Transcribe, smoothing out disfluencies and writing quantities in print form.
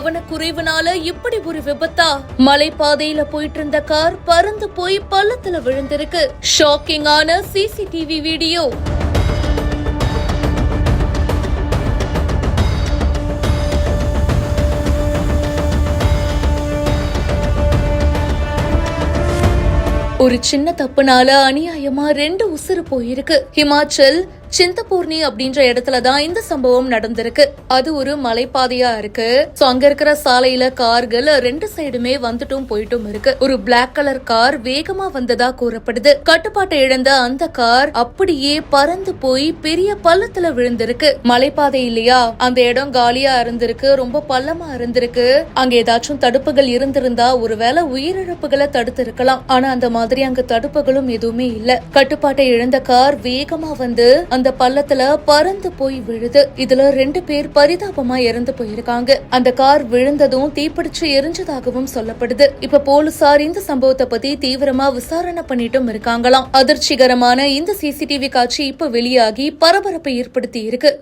கவனக்குறைவுனால இப்படி ஒரு விபத்தா? மலைப்பாதையில போயிட்டு இருந்த கார் பறந்து போய் பள்ளத்துல விழுந்திருக்கு. ஷாக்கிங்கான சிசிடிவி வீடியோ. ஒரு சின்ன தப்புனால அநியாயமா 2 உசுறு போயிருக்கு. ஹிமாச்சல் சிந்தபூர்ணி அப்படின்ற இடத்துலதான் இந்த சம்பவம் நடந்திருக்கு. அது ஒரு மலைப்பாதையா இருக்கு. சோ அங்க இருக்கிற சாலையில கார்கள் 2 சைடுமே வந்துட்டும் போயிட்டும் இருக்கு. ஒரு பிளாக் கலர் கார் வேகமா வந்ததா கூறப்படுது. கட்டுப்பாட்டை இழந்த அந்த கார் அப்படியே பறந்து போய் பெரிய பள்ளத்துல விழுந்திருக்கு. மலைப்பாதை இல்லையா, அந்த இடம் காலியா இருந்திருக்கு, ரொம்ப பள்ளமா இருந்திருக்கு. அங்க ஏதாச்சும் தடுப்புகள் இருந்திருந்தா ஒருவேளை உயிரிழப்புகளை தடுத்து இருக்கலாம். ஆனா அந்த மாதிரி அங்க தடுப்புகளும் எதுவுமே இல்ல. கட்டுப்பாட்டை இழந்த கார் வேகமா வந்து அந்த பள்ளத்துல பறந்து போய் விழுது. இதுல 2 பேர் பரிதாபமா இறந்து போயிருக்காங்க. அந்த கார் விழுந்ததும் தீப்பிடிச்சு எரிஞ்சதாகவும் சொல்லப்படுது. இப்ப போலீசார் இந்த சம்பவத்தை பத்தி தீவிரமா விசாரணை பண்ணிட்டும் இருக்காங்களாம். அதிர்ச்சிகரமான இந்த சிசிடிவி காட்சி இப்ப வெளியாகி பரபரப்பை ஏற்படுத்தி இருக்கு.